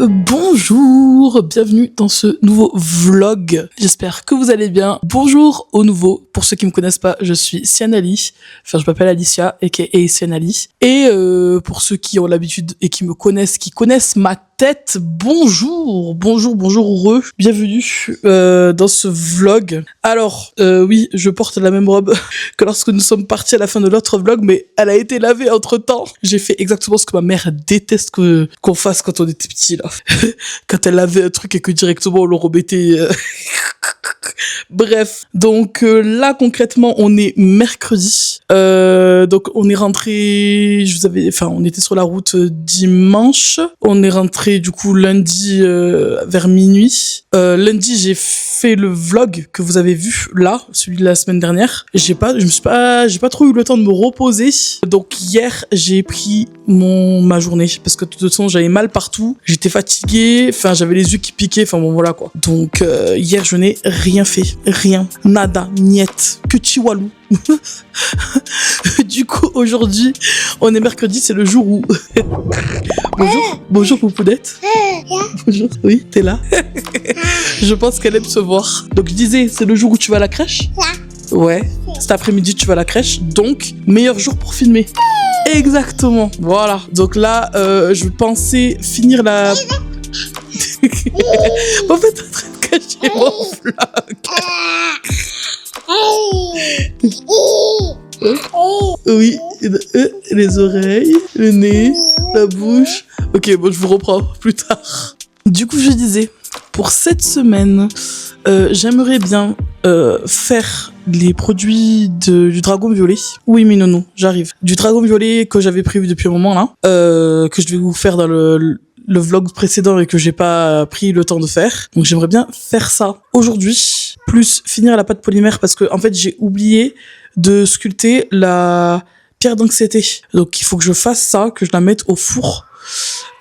Bonjour, bienvenue dans ce nouveau vlog. J'espère que vous allez bien. Bonjour aux nouveaux. Pour ceux qui me connaissent pas, je suis Sianali. Enfin, je m'appelle Alicia, aka Sianali. Et pour ceux qui ont l'habitude et qui me connaissent, qui connaissent ma tête, bonjour, heureux. Bienvenue dans ce vlog. Alors, oui, je porte la même robe que lorsque nous sommes partis à la fin de l'autre vlog, mais elle a été lavée entre-temps. J'ai fait exactement ce que ma mère déteste qu'on fasse quand on était petit, là. Quand elle lavait un truc et que directement on le remettait... Bref, donc là concrètement on est mercredi, donc on est rentré, on était sur la route dimanche, on est rentré du coup lundi vers minuit. Lundi j'ai fait le vlog que vous avez vu là, celui de la semaine dernière. J'ai pas trop eu le temps de me reposer, donc hier j'ai pris ma journée parce que de toute façon j'avais mal partout, j'étais fatiguée, enfin j'avais les yeux qui piquaient, enfin bon voilà quoi. Donc hier je n'ai rien fait. Rien, nada, niet, que chihuahua. Du coup, aujourd'hui, on est mercredi, c'est le jour où... Bonjour Poupounette. Bonjour, oui, t'es là. Je pense qu'elle aime se voir. Donc je disais, c'est le jour où tu vas à la crèche? Ouais, cet après-midi tu vas à la crèche, donc meilleur jour pour filmer. Exactement, voilà. Donc là, je pensais finir la... En fait, t'es en train de cacher mon vlog. Oui, les oreilles, le nez, la bouche. Ok, bon, je vous reprends plus tard. Du coup, je disais, pour cette semaine, j'aimerais bien faire les produits du dragon violet. Oui, mais non, j'arrive. Du dragon violet que j'avais prévu depuis un moment là, que je vais vous faire dans le vlog précédent et que j'ai pas pris le temps de faire. Donc j'aimerais bien faire ça aujourd'hui, plus finir la pâte polymère parce que en fait j'ai oublié de sculpter la pierre d'anxiété. Donc il faut que je fasse ça, que je la mette au four.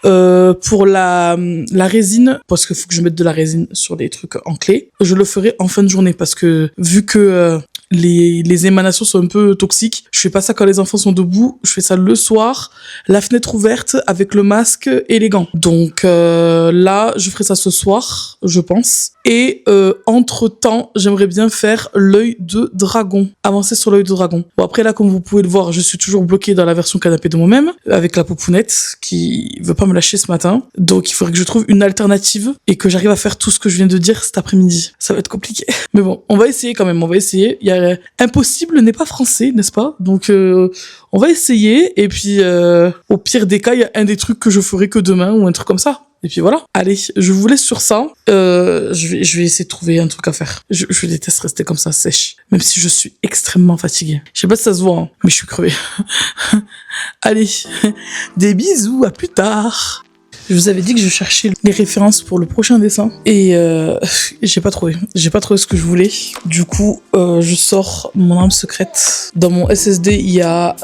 Pour la résine, parce qu'il faut que je mette de la résine sur les trucs en clé, je le ferai en fin de journée parce que vu que les émanations sont un peu toxiques, je fais pas ça quand les enfants sont debout, je fais ça le soir, la fenêtre ouverte avec le masque et les gants. Donc là, je ferai ça ce soir, je pense. Et entre-temps, j'aimerais bien faire l'œil de dragon, avancer sur l'œil de dragon. Bon après là, comme vous pouvez le voir, je suis toujours bloquée dans la version canapé de moi-même, avec la poupounette qui veut pas me lâcher ce matin. Donc il faudrait que je trouve une alternative et que j'arrive à faire tout ce que je viens de dire cet après-midi. Ça va être compliqué. Mais bon, on va essayer quand même, on va essayer. Impossible n'est pas français, n'est-ce pas? Donc on va essayer et puis au pire des cas, il y a un des trucs que je ferai que demain ou un truc comme ça. Et puis voilà. Allez, je vous laisse sur ça. Je vais essayer de trouver un truc à faire. Je déteste rester comme ça sèche, même si je suis extrêmement fatiguée. Je sais pas si ça se voit, hein, mais je suis crevée. Allez, des bisous, à plus tard. Je vous avais dit que je cherchais les références pour le prochain dessin et j'ai pas trouvé ce que je voulais. Du coup, je sors mon arme secrète. Dans mon SSD, il y a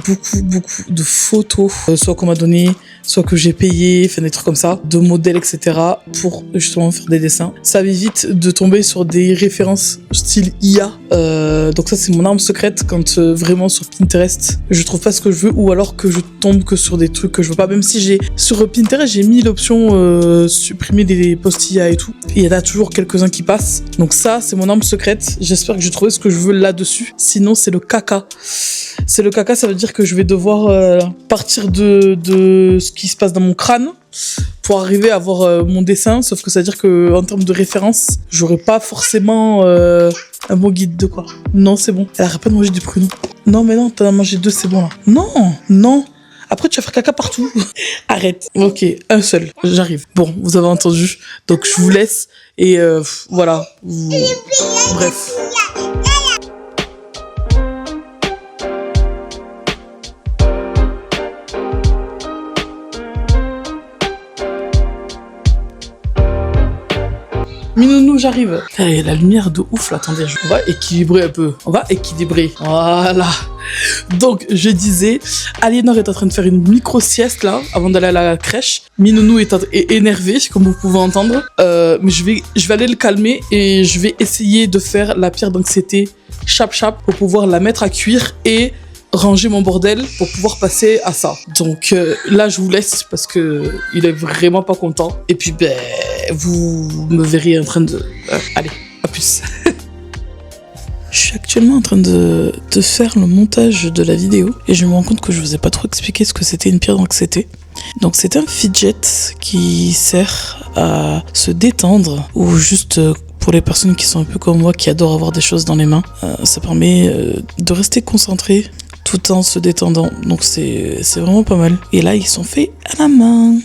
beaucoup de photos, soit qu'on m'a donné, soit que j'ai payé, enfin des trucs comme ça, de modèles, etc. pour justement faire des dessins. Ça évite de tomber sur des références style IA. Donc ça, c'est mon arme secrète quand vraiment sur Pinterest, je trouve pas ce que je veux ou alors que je tombe que sur des trucs que je veux pas. Même si sur Pinterest, j'ai mis l'option supprimer des posts IA et tout. Et il y en a toujours quelques-uns qui passent. Donc ça, c'est mon arme secrète. J'espère que j'ai trouvé ce que je veux là-dessus. Sinon, c'est le caca. C'est le caca, ça veut dire que je vais devoir partir de ce qui se passe dans mon crâne pour arriver à avoir mon dessin, sauf que ça veut dire que en termes de référence, j'aurai pas forcément un bon guide de quoi. Non, c'est bon. Elle arrête pas de manger du pruneau. Non, mais non, t'en as mangé 2, c'est bon là. Non. Après, tu vas faire caca partout. Arrête. Ok, un seul. J'arrive. Bon, vous avez entendu. Donc, je vous laisse et voilà. Bref. Minounou, j'arrive. Il y a la lumière de ouf là, attendez, on va équilibrer un peu. On va équilibrer. Voilà. Donc, je disais, Aliénor est en train de faire une micro-sieste là, avant d'aller à la crèche. Minounou est énervé, comme vous pouvez entendre. Mais je vais aller le calmer et je vais essayer de faire la pierre d'anxiété chap pour pouvoir la mettre à cuire et ranger mon bordel pour pouvoir passer à ça. Donc là, je vous laisse parce que il est vraiment pas content. Et puis, ben, vous me verrez en train de... allez, à plus. Je suis actuellement en train de faire le montage de la vidéo et je me rends compte que je vous ai pas trop expliqué ce que c'était une pierre d'anxiété. Donc c'est un fidget qui sert à se détendre ou juste pour les personnes qui sont un peu comme moi qui adorent avoir des choses dans les mains. Ça permet de rester concentré tout en se détendant. Donc c'est vraiment pas mal. Et là ils sont faits à la main.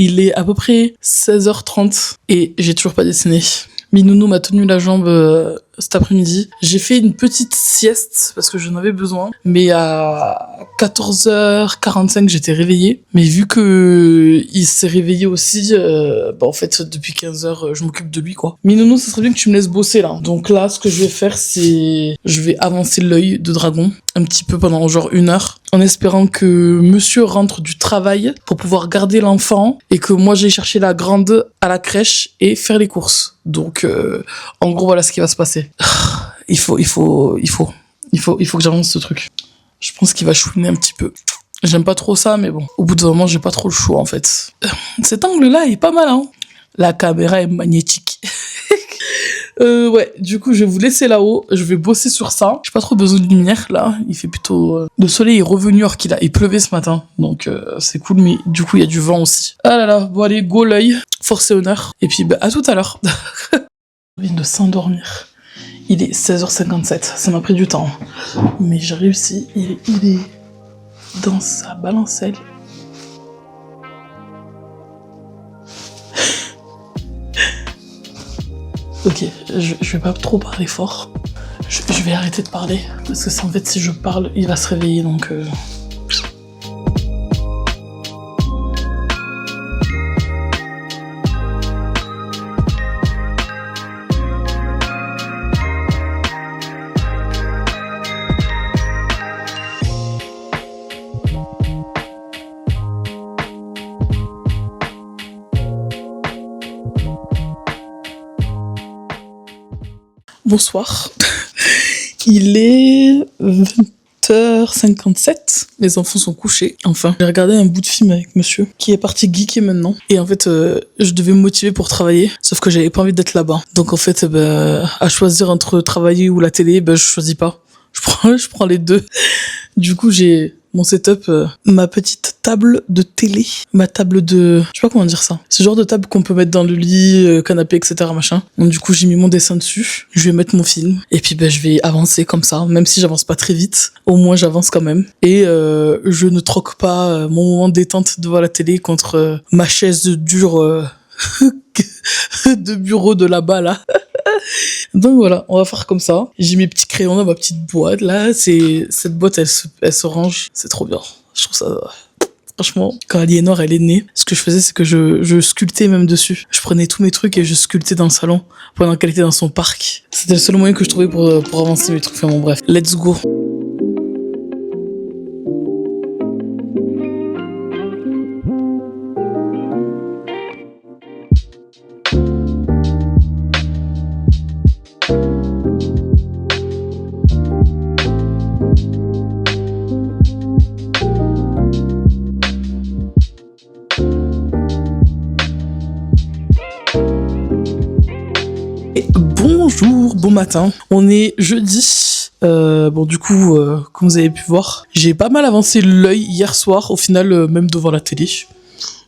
Il est à peu près 16h30 et j'ai toujours pas dessiné. Minounou m'a tenu la jambe cet après-midi. J'ai fait une petite sieste parce que j'en avais besoin. Mais à 14h45, j'étais réveillée. Mais vu que il s'est réveillé aussi, en fait, depuis 15h, je m'occupe de lui, quoi. Minounou, ça serait bien que tu me laisses bosser, là. Donc là, ce que je vais faire, c'est... je vais avancer l'œil de dragon un petit peu pendant genre 1 heure, en espérant que monsieur rentre du travail pour pouvoir garder l'enfant et que moi, j'aille chercher la grande à la crèche et faire les courses. Donc, en gros, voilà ce qui va se passer. Il faut que j'avance ce truc. Je pense qu'il va chouiner un petit peu. J'aime pas trop ça, mais bon. Au bout d'un moment, j'ai pas trop le choix, en fait. Cet angle-là est pas mal, hein. La caméra est magnétique. Ouais, du coup, je vais vous laisser là-haut. Je vais bosser sur ça. J'ai pas trop besoin de lumière, là. Il fait plutôt... Le soleil est revenu alors il pleuvait ce matin. Donc, c'est cool, mais du coup, il y a du vent aussi. Ah là là, bon allez, go l'œil. Force et honneur. Et puis, à tout à l'heure. Je viens de s'endormir. Il est 16h57. Ça m'a pris du temps. Mais j'ai réussi. Il est dans sa balancelle. Ok, je vais pas trop parler fort. Je vais arrêter de parler. Parce que en fait, si je parle, il va se réveiller, donc... Bonsoir. Il est 20h57. Les enfants sont couchés. Enfin, j'ai regardé un bout de film avec monsieur qui est parti geeker maintenant. Et en fait, je devais me motiver pour travailler. Sauf que j'avais pas envie d'être là-bas. Donc en fait, à choisir entre travailler ou la télé, je choisis pas. Je prends les deux. Du coup, j'ai mon setup, ma petite table de télé, ma table de... je sais pas comment dire ça. C'est le genre de table qu'on peut mettre dans le lit, canapé, etc. machin. Donc du coup, j'ai mis mon dessin dessus. Je vais mettre mon film. Et puis je vais avancer comme ça. Même si j'avance pas très vite, au moins j'avance quand même. Et je ne troque pas mon moment de détente devant la télé contre ma chaise dure de bureau de là-bas, là. Donc voilà, on va faire comme ça. J'ai mes petits crayons dans ma petite boîte là. Cette boîte, elle se range. C'est trop bien. Je trouve ça... Franchement, quand Aliénor elle est née, ce que je faisais, c'est que je sculptais même dessus. Je prenais tous mes trucs et je sculptais dans le salon pendant qu'elle était dans son parc. C'était le seul moyen que je trouvais pour avancer mes trucs. Enfin bon bref, let's go. Bonjour, bon matin. On est jeudi. Du coup, comme vous avez pu voir, j'ai pas mal avancé l'œil hier soir, au final, même devant la télé.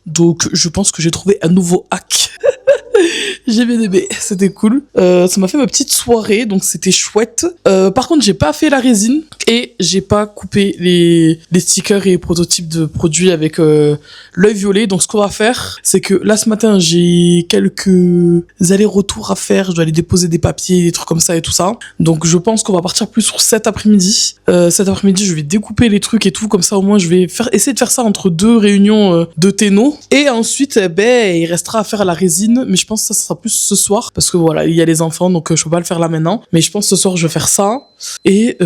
Donc, je pense que j'ai trouvé un nouveau hack. J'ai bien aimé, c'était cool. Ça m'a fait ma petite soirée, donc c'était chouette. Par contre, j'ai pas fait la résine. Et j'ai pas coupé les stickers et les prototypes de produits avec l'œil violet. Donc ce qu'on va faire, c'est que là ce matin j'ai quelques allers-retours à faire. Je dois aller déposer des papiers, des trucs comme ça et tout ça. Donc je pense qu'on va partir plus sur cet après-midi. Cet après-midi je vais découper les trucs et tout. Comme ça au moins je vais essayer de faire ça entre 2 réunions de Téno. Et ensuite il restera à faire la résine. Mais je pense que ça sera plus ce soir. Parce que voilà, il y a les enfants donc je peux pas le faire là maintenant. Mais je pense que ce soir je vais faire ça. Et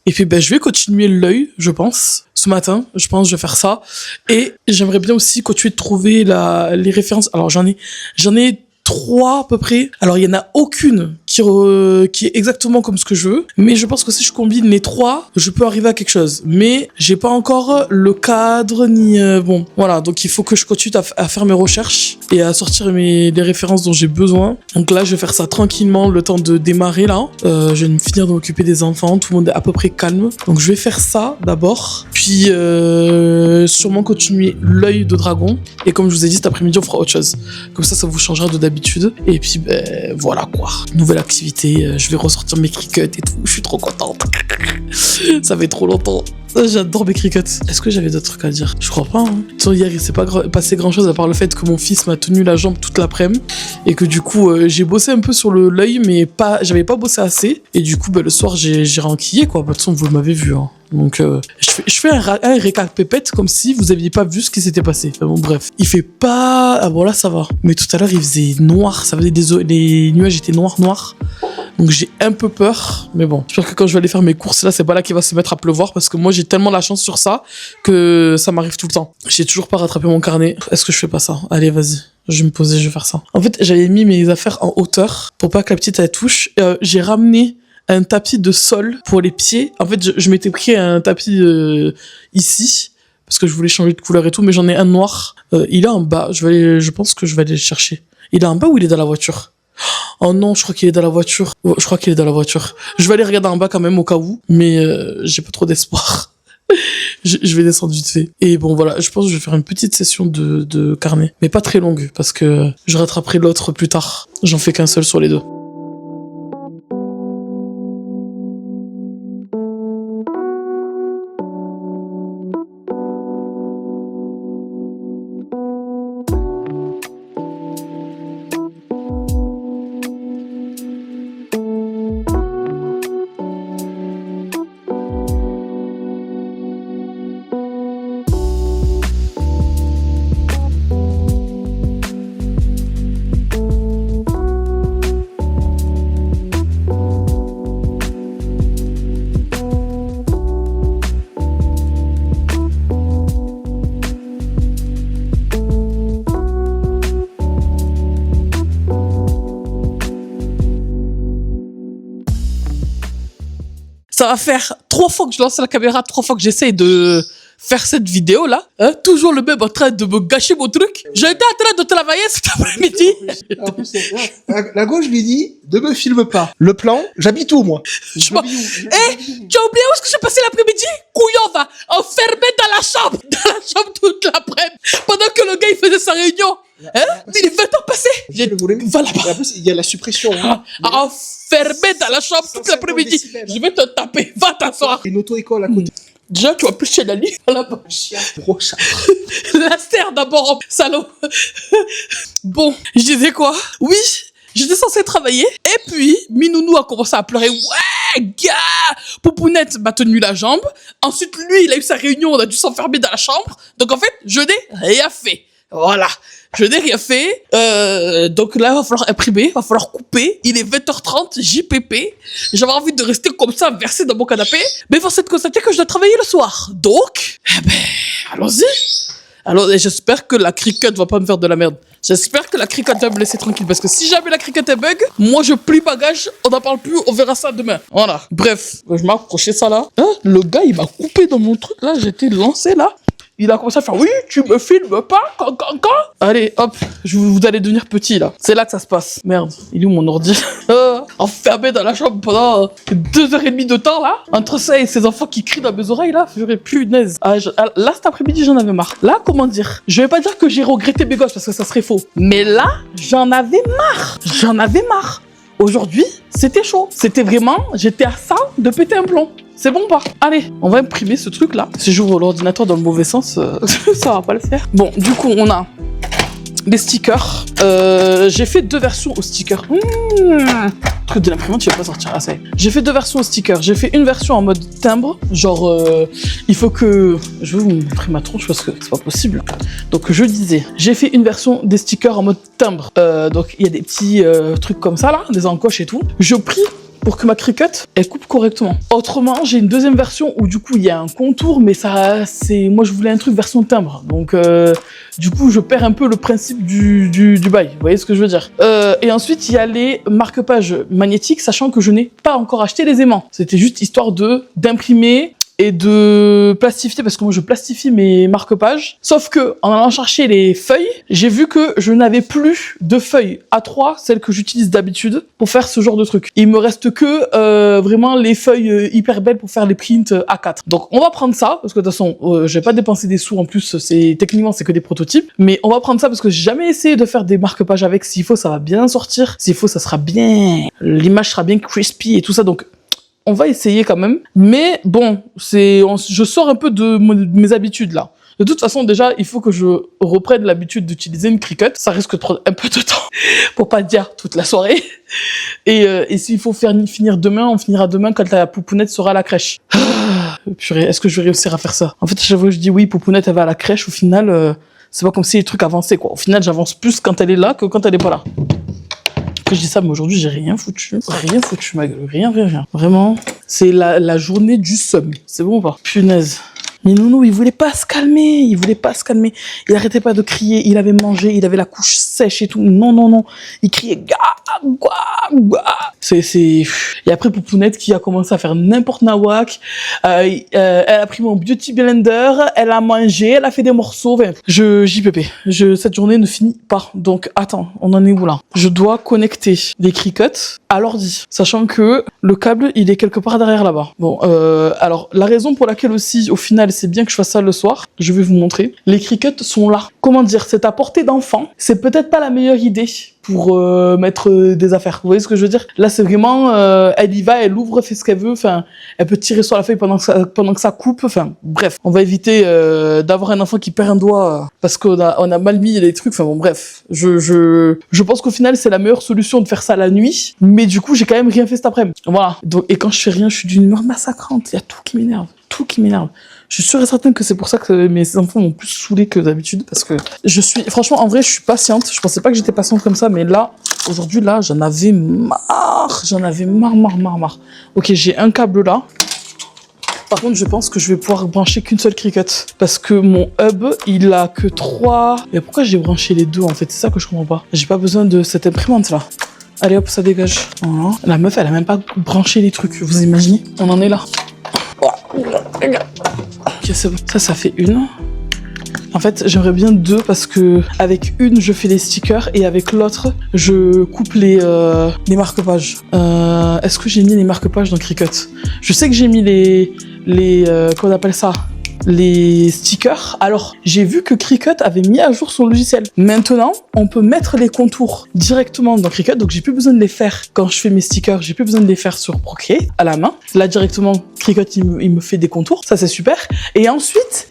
puis je vais continuer l'œil, je pense. Ce matin, je pense que je vais faire ça. Et j'aimerais bien aussi continuer de trouver les références. Alors j'en ai 3 à peu près. Alors il y en a aucune qui est exactement comme ce que je veux, mais je pense que si je combine les 3, je peux arriver à quelque chose. Mais j'ai pas encore le cadre ni bon, voilà, donc il faut que je continue à faire mes recherches et à sortir les références dont j'ai besoin. Donc là, je vais faire ça tranquillement, le temps de démarrer là. Je vais me finir de m'occuper des enfants, tout le monde est à peu près calme. Donc je vais faire ça d'abord, puis sûrement continuer l'œil de dragon. Et comme je vous ai dit, cet après-midi, on fera autre chose. Comme ça vous changera de d'habitude. Et puis voilà quoi. Nouvelle activité, je vais ressortir mes crickets et tout. Je suis trop contente. Ça fait trop longtemps. J'adore mes crickets. Est-ce que j'avais d'autres trucs à dire? Je crois pas. Hein. Hier, il s'est pas passé grand chose à part le fait que mon fils m'a tenu la jambe toute l'après-midi et que du coup, j'ai bossé un peu sur l'œil, mais j'avais pas bossé assez. Et du coup, le soir, j'ai renquillé quoi. De toute façon, vous m'avez vu. Hein. Donc, je fais un récap pépette comme si vous aviez pas vu ce qui s'était passé. Enfin, bon, bref. Il fait pas... Ah bon, là, ça va. Mais tout à l'heure, il faisait noir. Ça faisait les nuages étaient noirs. Donc, j'ai un peu peur. Mais bon, j'espère que quand je vais aller faire mes courses, là, c'est pas là qu'il va se mettre à pleuvoir parce que moi, j'ai tellement la chance sur ça que ça m'arrive tout le temps. J'ai toujours pas rattrapé mon carnet. Est-ce que je fais pas ça? Allez, vas-y. Je vais me poser, je vais faire ça. En fait, j'avais mis mes affaires en hauteur pour pas que la petite, elle touche. J'ai ramené un tapis de sol pour les pieds. En fait, je m'étais pris un tapis ici parce que je voulais changer de couleur et tout, mais j'en ai un noir. Il est en bas. Je pense que je vais aller le chercher. Il est en bas ou il est dans la voiture? Oh non, je crois qu'il est dans la voiture. Ouais, je crois qu'il est dans la voiture. Je vais aller regarder en bas quand même au cas où, mais j'ai pas trop d'espoir. Je vais descendre vite fait. Et bon voilà, je pense que je vais faire une petite session de carnet, mais pas très longue parce que je rattraperai l'autre plus tard. J'en fais qu'un seul sur les 2. Ça va faire 3 fois que je lance la caméra, 3 fois que j'essaye de faire cette vidéo là. Hein, toujours le même en train de me gâcher mon truc. J'étais en train de travailler cet après-midi. En plus, la gauche lui dit ne me filme pas. Le plan, j'habite où moi? Tu as oublié où est-ce que j'ai passé l'après-midi? Couillon va enfermé dans la chambre toute l'après-midi pendant que le gars il faisait sa réunion. Hein? Il est 20 ans passé. Va là-bas. En plus, il y a la suppression. Hein. Enfermé dans la chambre toute l'après-midi. Je vais te taper. Va t'asseoir. Une auto-école à côté. Déjà, tu vas plus chez la nuit là-bas. Chien, gros chat. La serre d'abord, salaud. Bon, je disais quoi? Oui, j'étais censée travailler. Et puis, Minounou a commencé à pleurer. Ouais, gars! Poupounette m'a tenu la jambe. Ensuite, lui, il a eu sa réunion. On a dû s'enfermer dans la chambre. Donc, en fait, je n'ai rien fait. Voilà. Je n'ai rien fait. Donc là, il va falloir imprimer, il va falloir couper. Il est 20h30, JPP. J'avais envie de rester comme ça, versé dans mon canapé. Mais force est de constater que je dois travailler le soir. Donc, allons-y. Alors, j'espère que la cricket va pas me faire de la merde. J'espère que la cricket va me laisser tranquille. Parce que si jamais la cricket est bug, moi je plie bagage, on n'en parle plus, on verra ça demain. Voilà. Bref, je m'ai accroché ça là. Hein, le gars, il m'a coupé dans mon truc là, j'étais lancé là. Il a commencé à faire, oui, tu me filmes pas, quand. Allez, hop, vous allez devenir petit, là. C'est là que ça se passe. Merde, il est où mon ordi? Enfermé dans la chambre pendant 2h30 de temps, là. Entre ça et ces enfants qui crient dans mes oreilles, là, j'aurais punaise. Là, cet après-midi, j'en avais marre. Là, comment dire? Je vais pas dire que j'ai regretté mes gosses, parce que ça serait faux. Mais là, j'en avais marre. Aujourd'hui, c'était chaud. C'était vraiment, j'étais à ça de péter un plomb. C'est bon ou pas? Allez, on va imprimer ce truc-là. Si j'ouvre l'ordinateur dans le mauvais sens, ça va pas le faire. Bon, du coup, on a des stickers. J'ai fait 2 versions aux stickers. Truc de l'imprimante, tu vas pas sortir. Ah, ça y est. J'ai fait 2 versions aux stickers. J'ai fait une version en mode timbre. Genre, il faut que... Je vais vous montrer ma tronche parce que c'est pas possible. Donc, je disais, j'ai fait une version des stickers en mode timbre. Donc, il y a des petits trucs comme ça, là, des encoches et tout. Je prie pour que ma Cricut, elle coupe correctement. Autrement, j'ai une deuxième version où du coup, il y a un contour, mais ça, c'est... Moi, je voulais un truc version timbre. Donc, du coup, je perds un peu le principe du bail. Vous voyez ce que je veux dire? Et ensuite, il y a les marque-pages magnétiques, sachant que je n'ai pas encore acheté les aimants. C'était juste histoire d'imprimer et de plastifier, parce que moi je plastifie mes marque-pages. Sauf que, en allant chercher les feuilles, j'ai vu que je n'avais plus de feuilles A3, celles que j'utilise d'habitude, pour faire ce genre de truc. Il me reste que vraiment les feuilles hyper belles pour faire les prints A4. Donc on va prendre ça, parce que de toute façon, je vais pas dépenser des sous en plus, techniquement c'est que des prototypes, mais on va prendre ça parce que j'ai jamais essayé de faire des marque-pages avec. S'il faut, ça va bien sortir. S'il faut, ça sera bien... L'image sera bien crispy et tout ça, donc... On va essayer quand même, mais bon, je sors un peu de mes habitudes là. De toute façon, déjà, il faut que je reprenne l'habitude d'utiliser une Cricut. Ça risque de prendre un peu de temps, pour pas dire toute la soirée. Et s'il faut finir demain, on finira demain quand la poupounette sera à la crèche. Purée, est-ce que je vais réussir à faire ça? En fait, à chaque fois que je dis oui, poupounette, elle va à la crèche, au final, c'est pas comme si les trucs avançaient, quoi. Au final, j'avance plus quand elle est là que quand elle est pas là. Après, je dis ça, mais aujourd'hui, j'ai rien foutu. Rien foutu, ma gueule. Rien. Vraiment, c'est la journée du seum. C'est bon ou pas? Punaise. Mais Nounou, il voulait pas se calmer. Il arrêtait pas de crier. Il avait mangé, il avait la couche sèche et tout. Non. Il criait ga. Et après, Poupounette qui a commencé à faire n'importe nawak. Elle a pris mon beauty blender. Elle a mangé, elle a fait des morceaux. Enfin, JPP. Cette journée ne finit pas. Donc, attends, on en est où là? Je dois connecter les Cricut à l'ordi. Sachant que le câble, il est quelque part derrière là-bas. Bon, alors, la raison pour laquelle aussi, au final, c'est bien que je fasse ça le soir. Je vais vous montrer. Les Cricut sont là. Comment dire? C'est à portée d'enfant. C'est peut-être pas la meilleure idée pour mettre des affaires. Vous voyez ce que je veux dire? Là, c'est vraiment... elle y va, elle ouvre, fait ce qu'elle veut. Enfin, elle peut tirer sur la feuille pendant que ça coupe. Enfin, bref. On va éviter d'avoir un enfant qui perd un doigt parce qu'on a mal mis les trucs. Enfin bon, bref. Je pense qu'au final, c'est la meilleure solution de faire ça la nuit. Mais du coup, j'ai quand même rien fait cet après-midi. Voilà. Donc, et quand je fais rien, je suis d'une humeur massacrante. Il y a tout qui m'énerve. Je suis sûre et certaine que c'est pour ça que mes enfants m'ont plus saoulée que d'habitude, parce que franchement, en vrai, je suis patiente. Je pensais pas que j'étais patiente comme ça, mais là, aujourd'hui, là, j'en avais marre. Ok, j'ai un câble là. Par contre, je pense que je vais pouvoir brancher qu'une seule Cricut, parce que mon hub, il a que 3... Mais pourquoi j'ai branché les deux, en fait? C'est ça que je comprends pas. J'ai pas besoin de cette imprimante là. Allez hop, ça dégage. Voilà. La meuf, elle a même pas branché les trucs, vous imaginez? On en est là. Ok, c'est bon. Ça fait une. En fait, j'aimerais bien 2 parce que avec une, je fais les stickers et avec l'autre, je coupe les marque-pages. Est-ce que j'ai mis les marque-pages dans Cricut? Je sais que j'ai mis comment on appelle ça? Les stickers. Alors, j'ai vu que Cricut avait mis à jour son logiciel. Maintenant, on peut mettre les contours directement dans Cricut, donc j'ai plus besoin de les faire quand je fais mes stickers, j'ai plus besoin de les faire sur Procreate à la main. Là, directement, Cricut, il me fait des contours, ça c'est super. Et ensuite,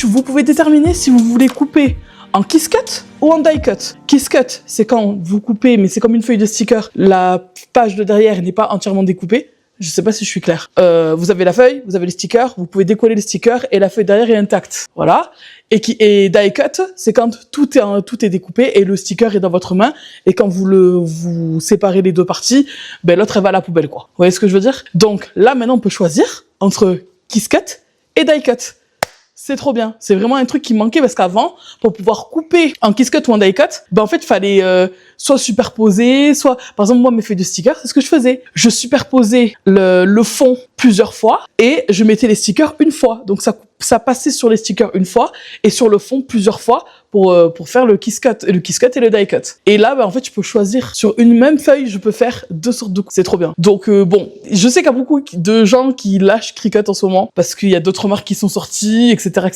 vous pouvez déterminer si vous voulez couper en Kiss Cut ou en Die Cut. Kiss Cut, c'est quand vous coupez, mais c'est comme une feuille de sticker, la page de derrière n'est pas entièrement découpée. Je sais pas si je suis claire. Vous avez la feuille, vous avez les stickers, vous pouvez décoller les stickers et la feuille derrière est intacte. Voilà. Et die cut, c'est quand tout est découpé et le sticker est dans votre main et quand vous séparez les deux parties, ben l'autre elle va à la poubelle quoi. Vous voyez ce que je veux dire? Donc là maintenant on peut choisir entre Kiss Cut et die cut. C'est trop bien. C'est vraiment un truc qui manquait parce qu'avant, pour pouvoir couper en Kiss Cut ou en die cut, ben en fait, il fallait soit superposer, soit... Par exemple, moi, mes feuilles de stickers, c'est ce que je faisais. Je superposais le fond plusieurs fois et je mettais les stickers une fois. Donc, ça passait sur les stickers une fois et sur le fond plusieurs fois pour faire le Kiss Cut et le die cut. Et là, ben, en fait, je peux choisir sur une même feuille, je peux faire 2 sortes de coupes. C'est trop bien. Donc, bon, je sais qu'il y a beaucoup de gens qui lâchent Cricut en ce moment parce qu'il y a d'autres marques qui sont sorties, etc.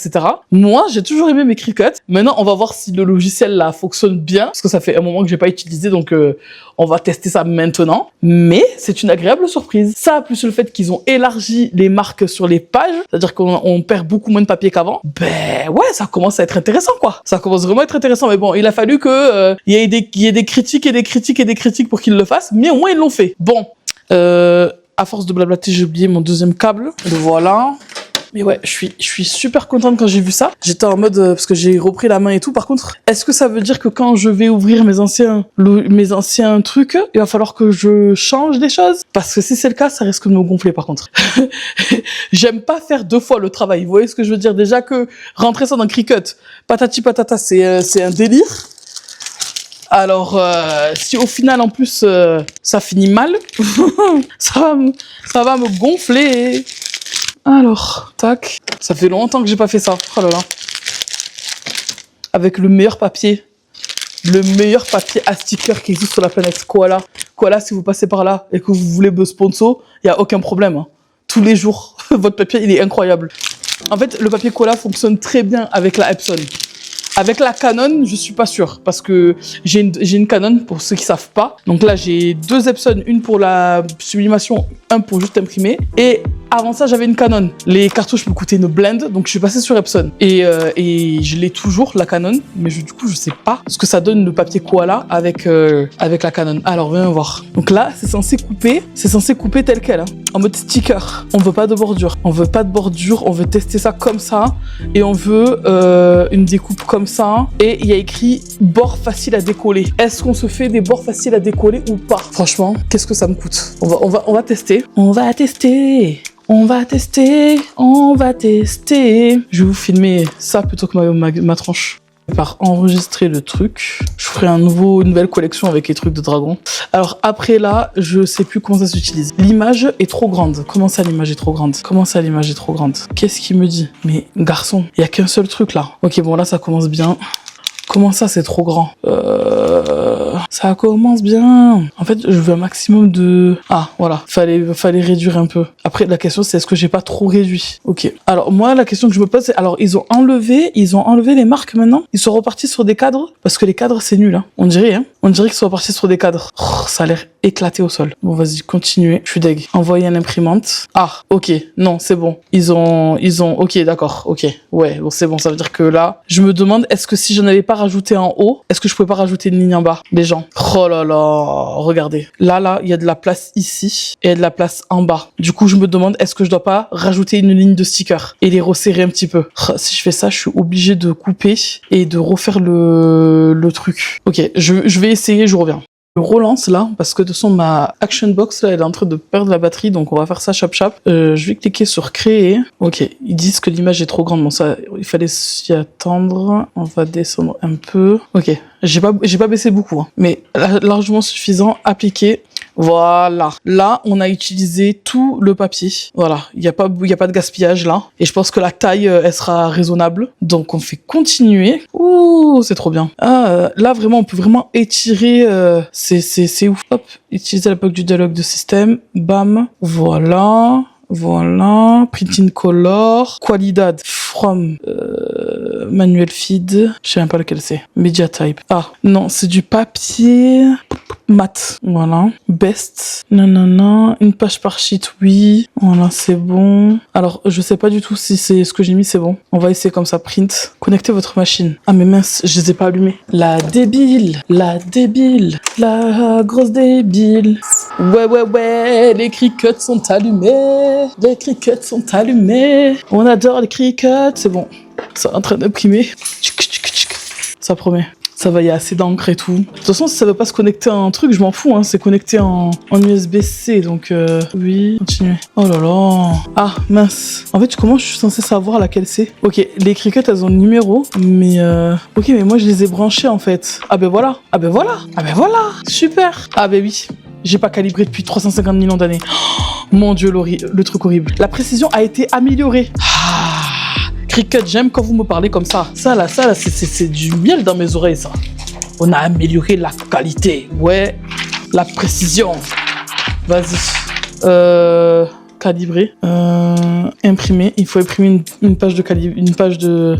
Moi, j'ai toujours aimé mes Cricut. Maintenant, on va voir si le logiciel là fonctionne bien parce que ça fait un moment que j'ai pas utilisé, donc on va tester ça maintenant. Mais c'est une agréable surprise. Ça, plus le fait qu'ils ont élargi les marques sur les pages, c'est-à-dire qu'on perd beaucoup moins de papier qu'avant, ben ouais, ça commence à être intéressant, quoi. Ça commence vraiment à être intéressant. Mais bon, il a fallu que il y ait des critiques et des critiques et des critiques pour qu'ils le fassent, mais au moins ils l'ont fait. Bon, à force de blablater, j'ai oublié mon deuxième câble. Le voilà. Mais ouais, je suis super contente quand j'ai vu ça. J'étais en mode, parce que j'ai repris la main et tout. Par contre, est-ce que ça veut dire que quand je vais ouvrir mes anciens trucs, il va falloir que je change des choses? Parce que si c'est le cas, ça risque de me gonfler par contre. J'aime pas faire 2 fois le travail. Vous voyez ce que je veux dire? Déjà que rentrer ça dans Cricut, patati patata, c'est un délire. Alors, si au final, en plus, ça finit mal, ça va me gonfler. Alors, tac. Ça fait longtemps que j'ai pas fait ça. Oh là là. Avec le meilleur papier à sticker qui existe sur la planète. Koala. Koala, si vous passez par là et que vous voulez me sponsor, il y a aucun problème. Hein. Tous les jours, votre papier, il est incroyable. En fait, le papier Koala fonctionne très bien avec la Epson. Avec la Canon, je suis pas sûre parce que j'ai une Canon pour ceux qui savent pas. Donc là, j'ai 2 Epson, une pour la sublimation, un pour juste imprimer. Et avant ça, j'avais une Canon. Les cartouches me coûtaient une blinde, donc je suis passée sur Epson. Et je l'ai toujours, la Canon, mais du coup, je sais pas ce que ça donne le papier Koala avec la Canon. Alors, viens voir. Donc là, c'est censé couper tel quel, hein, en mode sticker. On veut pas de bordure. On veut tester ça comme ça. Et on veut une découpe comme ça. Et il y a écrit bord facile à décoller. Est-ce qu'on se fait des bords faciles à décoller ou pas? Franchement, qu'est-ce que ça me coûte? On va tester. On va tester. Je vais vous filmer ça plutôt que ma tronche. Par enregistrer le truc, je ferai une nouvelle collection avec les trucs de dragon. Alors après là, je sais plus comment ça s'utilise. L'image est trop grande. Comment ça l'image est trop grande? Qu'est-ce qu'il me dit? Mais garçon, il y a qu'un seul truc là. Ok, bon là ça commence bien. Comment ça, c'est trop grand? Ça commence bien. En fait, je veux un maximum de... Ah, voilà. Fallait réduire un peu. Après, la question, c'est est-ce que j'ai pas trop réduit? Ok. Alors, moi, la question que je me pose, c'est... Alors, ils ont enlevé les marques maintenant. Ils sont repartis sur des cadres. Parce que les cadres, c'est nul, hein. On dirait qu'ils sont repartis sur des cadres. Oh, ça a l'air éclaté au sol. Bon, vas-y, continuez. Je suis deg. Envoyer à l'imprimante. Ah, ok. Non, c'est bon. Ils ont... Ok, d'accord. Ok. Ouais, bon, c'est bon. Ça veut dire que là, je me demande, est-ce que si je n'avais pas rajouté en haut, est-ce que je pouvais pas rajouter une ligne en bas? Les gens. Oh là là, regardez. Là, il y a de la place ici et il y a de la place en bas. Du coup, je me demande, est-ce que je dois pas rajouter une ligne de sticker et les resserrer un petit peu? Oh, si je fais ça, je suis obligée de couper et de refaire le truc. Ok, je vais essayer, je reviens. Je relance là, parce que de toute façon, ma Action Box, là, elle est en train de perdre la batterie, donc on va faire ça chap. Je vais cliquer sur créer. Ok, ils disent que l'image est trop grande. Bon, ça, il fallait s'y attendre. On va descendre un peu. Ok, j'ai pas baissé beaucoup, hein, mais largement suffisant. Appliquer. Voilà. Là, on a utilisé tout le papier. Voilà. Il y a pas de gaspillage là. Et je pense que la taille, elle sera raisonnable. Donc, on fait continuer. Ouh, c'est trop bien. Ah, là, vraiment, on peut vraiment étirer. C'est ouf. Hop. Utiliser la POC du dialogue de système. Bam. Voilà. Print in color. Qualidad. From. Manuel feed. Je sais même pas lequel c'est. Media type. Ah, non, c'est du papier. Mat. Voilà. Best. Non. Une page par sheet, oui. Voilà, c'est bon. Alors, je sais pas du tout si c'est ce que j'ai mis, c'est bon. On va essayer comme ça. Print. Connectez votre machine. Ah, mais mince, je les ai pas allumés. La débile. La grosse débile. Ouais. Les Cricuts sont allumés. On adore les Cricuts. C'est bon. C'est en train d'imprimer. Ça promet. Ça va, il y a assez d'encre et tout. De toute façon, si ça veut pas se connecter à un truc, je m'en fous, hein. C'est connecté en USB-C, donc oui, continuez. Oh là là. Ah, mince. En fait, comment je suis censée savoir laquelle c'est? Ok, les Cricuts, elles ont le numéro, mais ok, mais moi, je les ai branchés, en fait. Ah ben voilà. Super. Ah ben oui. J'ai pas calibré depuis 350 millions d'années. Oh, mon Dieu, le truc horrible. La précision a été améliorée. Cricut, j'aime quand vous me parlez comme ça. Ça là, c'est du miel dans mes oreilles, ça. On a amélioré la qualité. Ouais, la précision. Vas-y. calibrer. Imprimer. Il faut imprimer une page de calibre, une page de...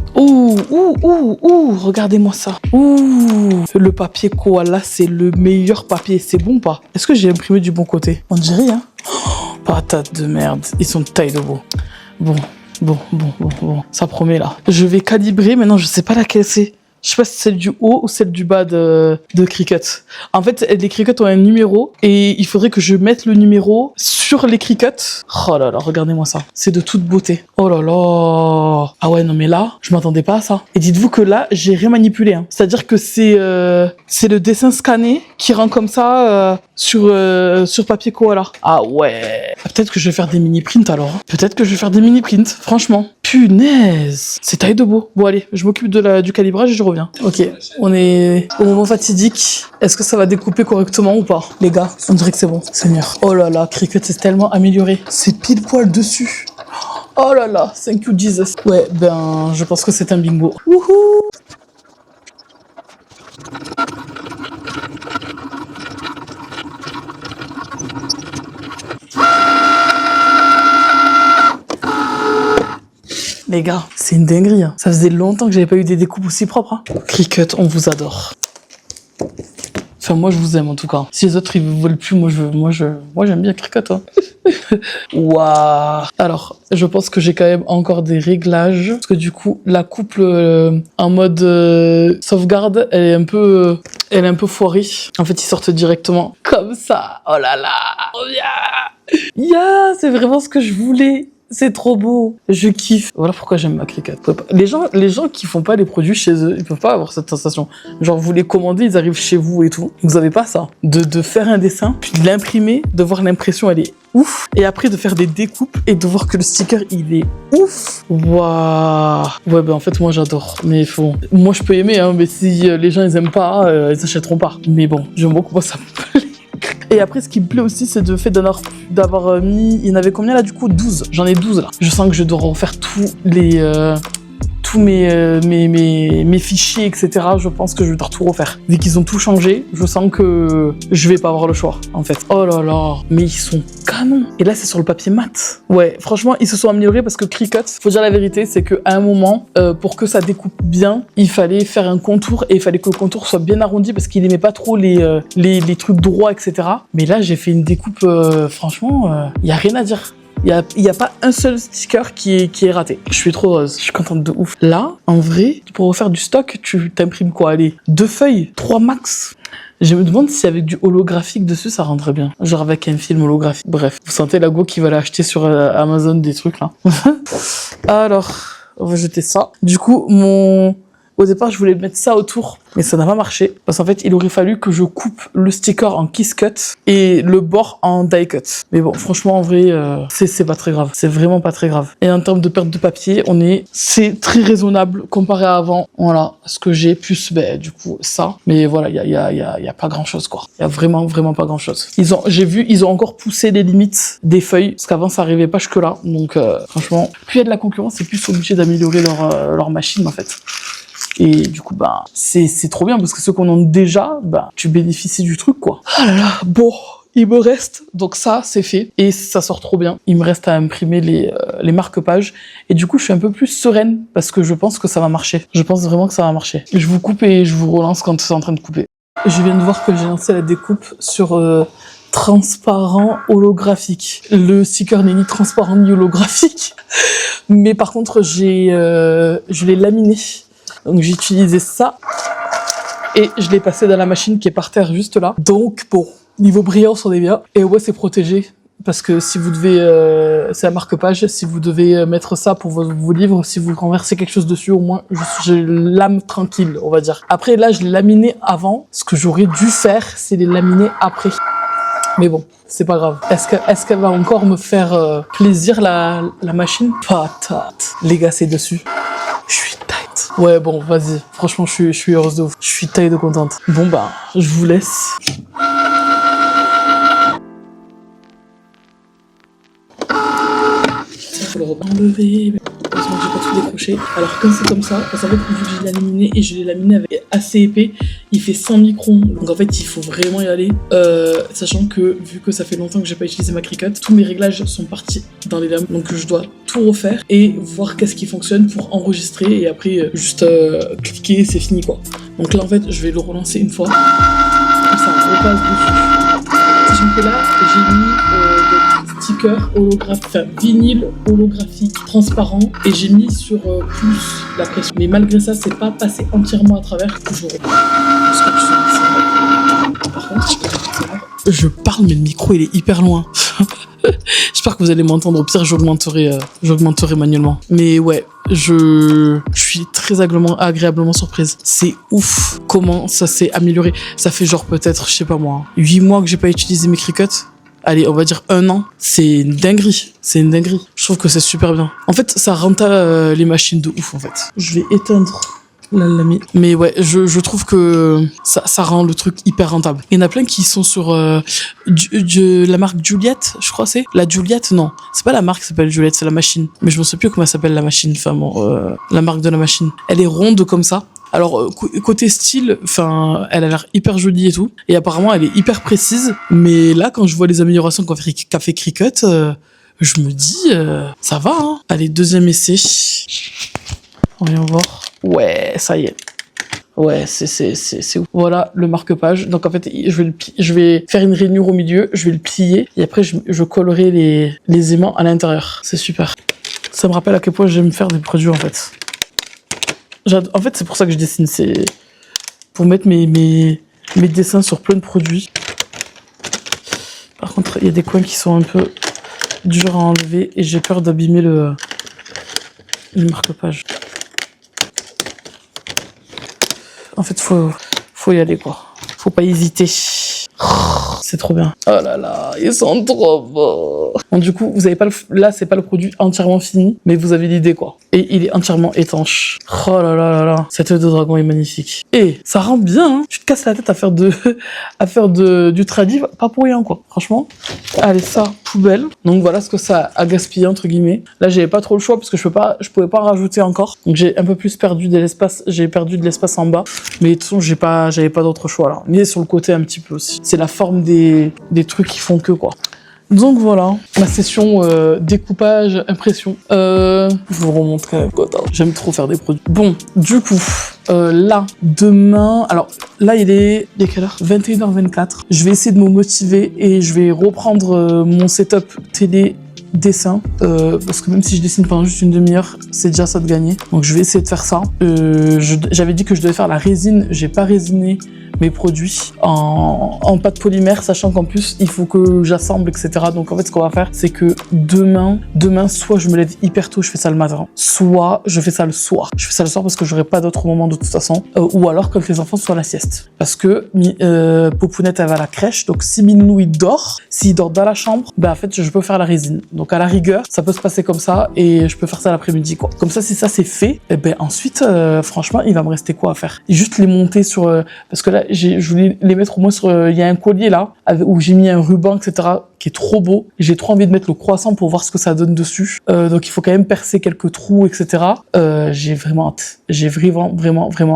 Regardez-moi ça. Le papier koala, c'est le meilleur papier. C'est bon ou pas? Est-ce que j'ai imprimé du bon côté? On dirait, hein. Patate de merde. Ils sont de taille de beau. Bon. Ça promet là. Je vais calibrer. Maintenant, je sais pas laquelle c'est. Je sais pas si c'est celle du haut ou celle du bas de Cricut. En fait, les Cricut ont un numéro et il faudrait que je mette le numéro sur les Cricut. Oh là là, regardez-moi ça. C'est de toute beauté. Oh là là. Ah ouais, non mais là, je m'attendais pas à ça. Et dites-vous que là, j'ai rien manipulé. Hein. C'est-à-dire que c'est le dessin scanné qui rend comme ça sur papier koala. Ah ouais. Peut-être que je vais faire des mini-prints alors. Peut-être que je vais faire des mini-prints, franchement. Punaise. C'est taille de beau. Bon allez, je m'occupe du calibrage et je reviens. Ok, on est au moment fatidique. Est-ce que ça va découper correctement ou pas? Les gars, on dirait que c'est bon. Seigneur. Oh là là, Cricut c'est tellement amélioré. C'est pile poil dessus. Oh là là, thank you Jesus. Ouais, ben, je pense que c'est un bingo. Wouhou! Les gars, c'est une dinguerie. Hein. Ça faisait longtemps que j'avais pas eu des découpes aussi propres. Hein. Cricut, on vous adore. Enfin, moi, je vous aime en tout cas. Si les autres, ils vous veulent plus, moi, j'aime bien Cricut. Hein. Waouh. Alors, je pense que j'ai quand même encore des réglages. Parce que du coup, la coupe en mode sauvegarde, elle est un peu foirée. En fait, ils sortent directement comme ça. Oh là là. Oh yeah, c'est vraiment ce que je voulais. C'est trop beau. Je kiffe. Voilà pourquoi j'aime ma Cricut. Les gens qui font pas les produits chez eux, ils peuvent pas avoir cette sensation. Genre, vous les commandez, ils arrivent chez vous et tout. Vous avez pas ça. De faire un dessin, puis de l'imprimer, de voir l'impression, elle est ouf. Et après, de faire des découpes et de voir que le sticker, il est ouf. Waouh. Ouais, ben en fait, moi, j'adore. Mais moi, je peux aimer, hein, mais si les gens, ils aiment pas, ils achèteront pas. Mais bon, j'aime beaucoup, moi, ça me plaît. Et après, ce qui me plaît aussi, c'est le fait d'avoir mis... Il y en avait combien là, du coup? 12. J'en ai 12 là. Je sens que je dois refaire tous mes fichiers, etc. Je pense que je vais devoir tout refaire. Vu qu'ils ont tout changé, je sens que je vais pas avoir le choix, en fait. Oh là là, mais ils sont canons. Et là, c'est sur le papier mat. Ouais, franchement, ils se sont améliorés parce que Cricut, faut dire la vérité, c'est qu'à un moment, pour que ça découpe bien, il fallait faire un contour et il fallait que le contour soit bien arrondi parce qu'il aimait pas trop les trucs droits, etc. Mais là, j'ai fait une découpe, franchement, y a rien à dire. Il y a pas un seul sticker qui est raté. Je suis trop heureuse. Je suis contente de ouf. Là, en vrai, pour refaire du stock, tu t'imprimes quoi? Allez, 2 feuilles, 3 max. Je me demande si avec du holographique dessus, ça rendrait bien. Genre avec un film holographique. Bref, vous sentez la go qui va l'acheter sur Amazon des trucs là. Alors, on va jeter ça. Du coup, au départ, je voulais mettre ça autour, mais ça n'a pas marché. Parce qu'en fait, il aurait fallu que je coupe le sticker en kiss cut et le bord en die cut. Mais bon, franchement, en vrai, c'est pas très grave. C'est vraiment pas très grave. Et en termes de perte de papier, c'est très raisonnable comparé à avant. Voilà, ce que j'ai, plus, du coup, ça. Mais voilà, il y a pas grand chose, quoi. Il y a vraiment, vraiment pas grand chose. J'ai vu, ils ont encore poussé les limites des feuilles, parce qu'avant, ça arrivait pas jusque-là. Donc, franchement, plus il y a de la concurrence, c'est plus obligé d'améliorer leur machine, en fait. Et du coup, c'est trop bien parce que ceux qu'on a déjà, tu bénéficies du truc, quoi. Ah là là, bon, il me reste, donc ça, c'est fait. Et ça sort trop bien. Il me reste à imprimer les marque-pages. Et du coup, je suis un peu plus sereine parce que je pense que ça va marcher. Je pense vraiment que ça va marcher. Je vous coupe et je vous relance quand c'est en train de couper. Je viens de voir que j'ai lancé la découpe sur... transparent holographique. Le sticker n'est ni transparent ni holographique. Mais par contre, je l'ai laminé. Donc j'ai utilisé ça et je l'ai passé dans la machine qui est par terre juste là. Donc bon, niveau brillance on est bien. Et ouais, c'est protégé parce que si vous devez, c'est un marque-page, si vous devez mettre ça pour vos livres, si vous renversez quelque chose dessus, au moins je lame tranquille, on va dire. Après là, je l'ai laminé avant. Ce que j'aurais dû faire, c'est les laminer après. Mais bon, c'est pas grave. Est-ce qu'elle va encore me faire plaisir la machine? Patate. Les gars, c'est dessus. Je suis tight. Ouais, bon, vas-y. Franchement, je suis heureuse de ouf. Je suis taille de contente. Bon, je vous laisse. Faut le enlever. heureusement que j'ai pas tout décroché. Alors quand c'est comme ça, parce qu'en fait vu que j'ai laminé et je l'ai laminé avec assez épais, il fait 100 microns. Donc en fait il faut vraiment y aller. Sachant que vu que ça fait longtemps que j'ai pas utilisé ma Cricut, tous mes réglages sont partis dans les lames. Donc je dois tout refaire et voir qu'est-ce qui fonctionne pour enregistrer et après juste cliquer, c'est fini quoi. Donc là en fait je vais le relancer une fois. Comme ça on repasse dessus. Sachant que là j'ai mis des stickers holographiques, enfin vinyle holographique transparent et j'ai mis sur plus la pression. Mais malgré ça c'est pas passé entièrement à travers. Je reprends. Par contre, je parle mais le micro il est hyper loin. J'espère que vous allez m'entendre. Au pire, j'augmenterai manuellement. Mais ouais, je suis très agréablement surprise. C'est ouf comment ça s'est amélioré. Ça fait genre peut-être, je sais pas moi, 8 mois que j'ai pas utilisé mes Cricut. Allez, on va dire 1 an. C'est une dinguerie. Je trouve que c'est super bien. En fait, ça rend les machines de ouf en fait. Je vais éteindre la lami. Mais ouais, je trouve que ça rend le truc hyper rentable. Il y en a plein qui sont sur la marque Juliette, je crois c'est. La Juliette, non. C'est pas la marque qui s'appelle Juliette, c'est la machine. Mais je ne sais plus comment elle s'appelle la machine. Enfin bon, la marque de la machine. Elle est ronde comme ça. Alors, côté style, enfin, elle a l'air hyper jolie et tout. Et apparemment, elle est hyper précise. Mais là, quand je vois les améliorations qu'a fait Cricut, je me dis, ça va, hein. Allez, deuxième essai. Voyons voir. Ouais, ça y est. Ouais, c'est ouf. Voilà le marque-page. Donc en fait, je vais faire une rainure au milieu, je vais le plier et après je collerai les aimants à l'intérieur. C'est super. Ça me rappelle à quel point j'aime faire des produits en fait. En fait, c'est pour ça que je dessine, c'est pour mettre mes dessins sur plein de produits. Par contre, il y a des coins qui sont un peu durs à enlever et j'ai peur d'abîmer le marque-page. En fait, faut y aller, quoi. Faut pas hésiter. C'est trop bien. Oh là là, ils sont trop beaux. Bon, du coup, vous avez pas là, c'est pas le produit entièrement fini, mais vous avez l'idée, quoi. Et il est entièrement étanche. Oh là là là là, cette œil de dragon est magnifique. Et ça rend bien, hein. Tu te casses la tête à faire du tradi, pas pour rien, quoi. Franchement. Allez, ça, poubelle. Donc voilà ce que ça a gaspillé, entre guillemets. Là, j'avais pas trop le choix parce que je pouvais pas rajouter encore. Donc j'ai un peu plus perdu de l'espace. J'ai perdu de l'espace en bas. Mais de toute façon, j'avais pas d'autre choix, là. Mais sur le côté un petit peu aussi. C'est la forme des trucs qui font que, quoi. Donc voilà, ma session découpage, impression. Je vous remontre quand même. J'aime trop faire des produits. Bon, du coup, là, demain... Alors, là, il est quelle heure 21h24. Je vais essayer de me motiver et je vais reprendre mon setup télé dessin, parce que même si je dessine pendant juste une demi-heure, c'est déjà ça de gagner. Donc je vais essayer de faire ça. J'avais dit que je devais faire la résine, j'ai pas résiné mes produits en pâte polymère, sachant qu'en plus il faut que j'assemble, etc. Donc en fait ce qu'on va faire, c'est que demain soit je me lève hyper tôt, je fais ça le matin, soit je fais ça le soir. Je fais ça le soir parce que j'aurai pas d'autre moment de toute façon, ou alors quand les enfants sont à la sieste. Parce que Popounette elle va à la crèche, donc si Minou il dort, s'il dort dans la chambre, ben en fait je peux faire la résine. Donc à la rigueur, ça peut se passer comme ça et je peux faire ça l'après-midi, quoi. Comme ça, si ça c'est fait, et ben ensuite, franchement, il va me rester quoi à faire? Et juste les monter sur, parce que là, je voulais les mettre au moins sur, il y a un collier là où j'ai mis un ruban, etc. qui est trop beau. J'ai trop envie de mettre le croissant pour voir ce que ça donne dessus. Donc il faut quand même percer quelques trous, etc. J'ai vraiment hâte. J'ai vraiment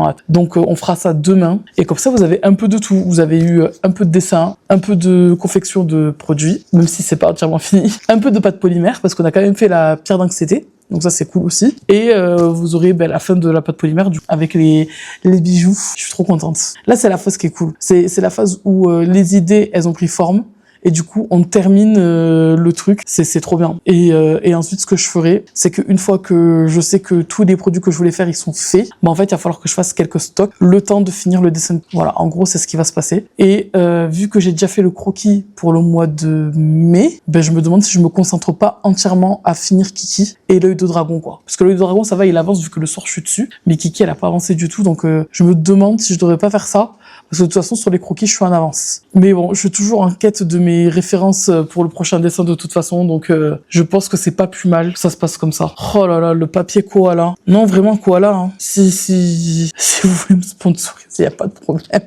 hâte. Donc on fera ça demain et comme ça vous avez un peu de tout. Vous avez eu un peu de dessin, un peu de confection de produits, même si c'est pas entièrement fini, un peu de pâte polymère parce qu'on a quand même fait la pierre d'anxiété. Donc ça c'est cool aussi. Et vous aurez la fin de la pâte polymère avec les bijoux. Je suis trop contente. Là c'est la phase qui est cool. C'est la phase où les idées elles ont pris forme. Et du coup, on termine le truc. C'est trop bien. Et ensuite, ce que je ferai, c'est qu'une fois que je sais que tous les produits que je voulais faire, ils sont faits, en fait, il va falloir que je fasse quelques stocks, le temps de finir le dessin. Voilà, en gros, c'est ce qui va se passer. Et vu que j'ai déjà fait le croquis pour le mois de mai, je me demande si je me concentre pas entièrement à finir Kiki et l'œil de dragon, quoi. Parce que l'œil de dragon, ça va, il avance vu que le soir, je suis dessus. Mais Kiki, elle a pas avancé du tout. Donc, je me demande si je devrais pas faire ça. Parce que de toute façon, sur les croquis, je suis en avance. Mais bon, je suis toujours en quête de mes références pour le prochain dessin de toute façon. Donc, je pense que c'est pas plus mal que ça se passe comme ça. Oh là là, le papier koala. Non, vraiment koala. Hein. Si vous voulez me sponsoriser, y a pas de problème.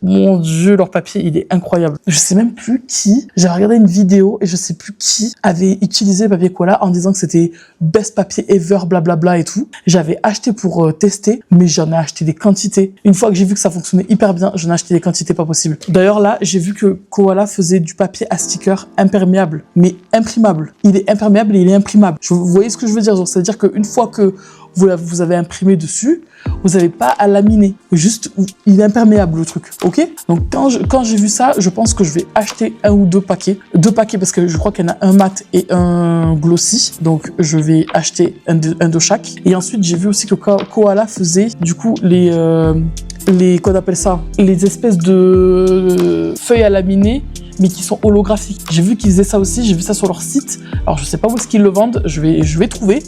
Mon Dieu, leur papier, il est incroyable. Je sais même plus qui, j'avais regardé une vidéo et je sais plus qui avait utilisé le papier Koala en disant que c'était best papier ever, blablabla et tout. J'avais acheté pour tester, mais j'en ai acheté des quantités. Une fois que j'ai vu que ça fonctionnait hyper bien, j'en ai acheté des quantités pas possibles. D'ailleurs là, j'ai vu que Koala faisait du papier à sticker imperméable, mais imprimable. Il est imperméable et il est imprimable. Vous voyez ce que je veux dire? C'est-à-dire qu'une fois que vous avez imprimé dessus, vous n'avez pas à laminer. Juste, il est imperméable le truc, ok? Donc quand j'ai vu ça, je pense que je vais acheter 1 ou 2 paquets. 2 paquets parce que je crois qu'il y en a un mat et un glossy. Donc je vais acheter un de chaque. Et ensuite, j'ai vu aussi que Koala faisait du coup qu'on appelle ça, les espèces de feuilles à laminer, mais qui sont holographiques. J'ai vu qu'ils faisaient ça aussi, j'ai vu ça sur leur site. Alors je sais pas où est-ce qu'ils le vendent, je vais trouver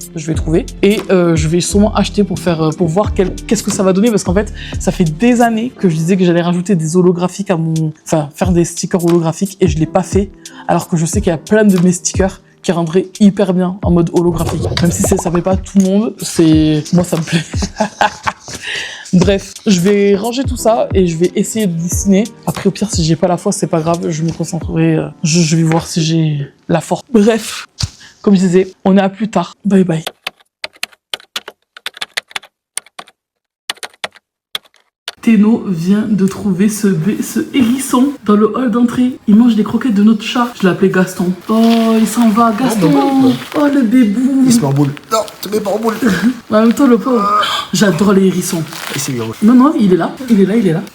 et je vais sûrement acheter pour voir qu'est-ce que ça va donner, parce qu'en fait ça fait des années que je disais que j'allais rajouter des holographiques faire des stickers holographiques et je l'ai pas fait, alors que je sais qu'il y a plein de mes stickers qui rendraient hyper bien en mode holographique. Même si ça plaît pas à tout le monde, moi ça me plaît. Bref, je vais ranger tout ça et je vais essayer de dessiner. Après, au pire, si j'ai pas la force, c'est pas grave, je me concentrerai. Je vais voir si j'ai la force. Bref, comme je disais, on est à plus tard. Bye bye. Théno vient de trouver ce hérisson dans le hall d'entrée. Il mange des croquettes de notre chat. Je l'appelais Gaston. Oh, il s'en va, Gaston. Oh, le bébou. Il se met en boule. Non, tu mets pas en boule. En même temps, le pauvre. J'adore les hérissons. C'est bien. Non, il est là.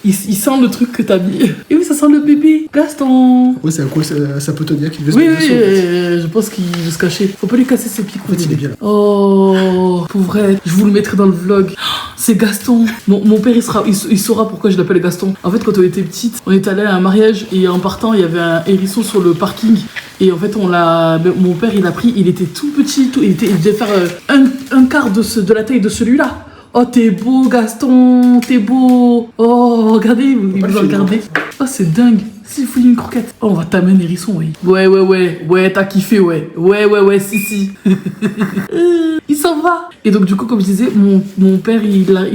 Il sent le truc que t'as mis. Et oui, ça sent le bébé. Gaston. Oui, c'est un coup, ça peut te dire qu'il veut se Oui, mettre dessous. je pense qu'il veut se cacher. Faut pas lui casser ses pics. En fait, il est bien là. Oh, pauvrette. Je vous le mettrai dans le vlog. C'est Gaston. Mon père, il saura pourquoi je l'appelle Gaston. En fait, quand on était petite, on est allé à un mariage et en partant, il y avait un hérisson sur le parking. Et en fait, mon père, il a pris, il était tout petit, il devait faire un quart de la taille de celui-là. Oh, t'es beau, Gaston, t'es beau. Oh, regardez, il vous a regardé. Oh, c'est dingue. S'il faut une croquette. Oh, on va t'amener hérisson, oui. Ouais, t'as kiffé, ouais. Ouais, si. Il s'en va. Et donc, du coup, comme je disais, mon père,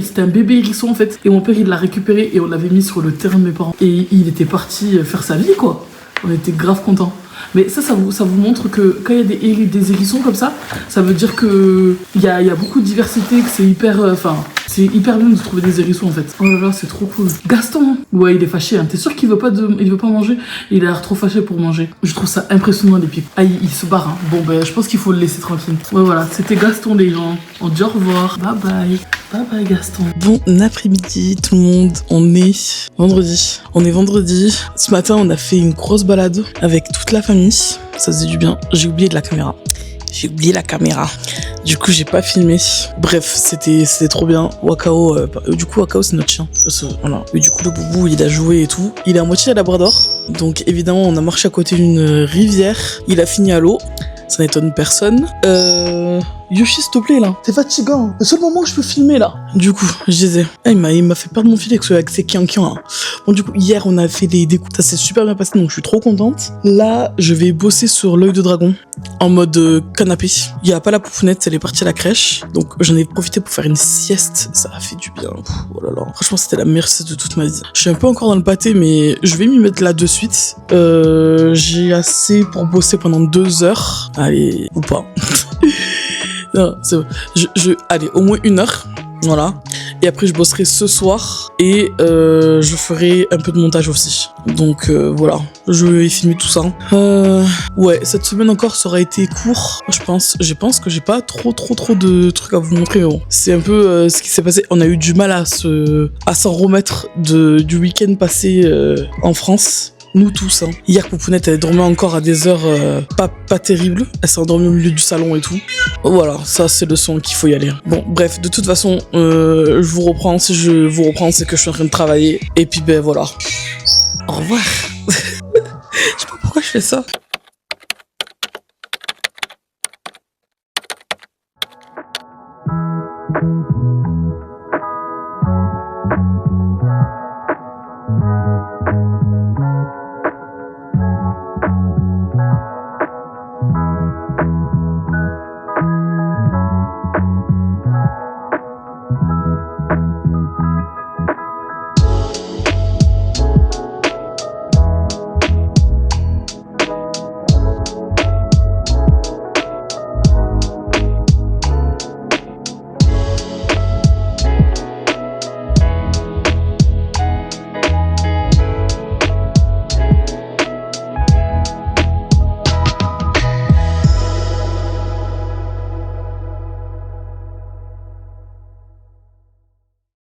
c'était un bébé hérisson, en fait. Et mon père, il l'a récupéré et on l'avait mis sur le terrain de mes parents. Et il était parti faire sa vie, quoi. On était grave contents. Mais ça vous montre que quand il y a des hérissons comme ça veut dire que il y a beaucoup de diversité, que c'est hyper, c'est hyper bien de trouver des hérissons en fait. Oh là là, c'est trop cool. Gaston, ouais, il est fâché. Hein. T'es sûr qu'il veut pas manger? Il a l'air trop fâché pour manger. Je trouve ça impressionnant les pipes. Ah, il se barre. Hein. Bon ben, je pense qu'il faut le laisser tranquille. Ouais voilà, c'était Gaston les gens. On dit au revoir. Bye bye Gaston. Bon après-midi tout le monde. On est vendredi. Ce matin, on a fait une grosse balade avec toute la famille. Ça faisait du bien. J'ai oublié la caméra. Du coup, j'ai pas filmé. Bref, c'était trop bien. Wakao, Wakao, c'est notre chien. Voilà. Et du coup, le boubou, il a joué et tout. Il est à moitié à Labrador. Donc, évidemment, on a marché à côté d'une rivière. Il a fini à l'eau. Ça n'étonne personne. Yoshi, s'il te plaît, là. C'est fatigant. Le seul moment où je peux filmer, là. Du coup, je disais, il m'a fait perdre mon fil avec ses kian-kian, là. Bon, du coup, hier, on a fait des coups. Ça s'est super bien passé, donc je suis trop contente. Là, je vais bosser sur l'œil de dragon. En mode canapé. Il y a pas la poupounette, elle est partie à la crèche. Donc, j'en ai profité pour faire une sieste. Ça a fait du bien. Oh là là. Franchement, c'était la meilleure sieste de toute ma vie. Je suis un peu encore dans le pâté, mais je vais m'y mettre là de suite. J'ai assez pour bosser pendant 2 heures. Allez, ou pas. Non, c'est bon. Allez, au moins 1 heure. Voilà. Et après, je bosserai ce soir. Et je ferai un peu de montage aussi. Donc, voilà. Je vais filmer tout ça. Ouais, cette semaine encore, ça aurait été court. Je pense que j'ai pas trop de trucs à vous montrer. Mais bon, c'est un peu ce qui s'est passé. On a eu du mal à s'en remettre du week-end passé en France. Nous tous, hein. Hier, Poupounette, elle dormait encore à des heures pas terribles. Elle s'est endormie au milieu du salon et tout. Voilà, ça, c'est le son qu'il faut y aller. Bon, bref, de toute façon, je vous reprends. Si je vous reprends, c'est que je suis en train de travailler. Et puis, ben voilà. Au revoir. Je sais pas pourquoi je fais ça.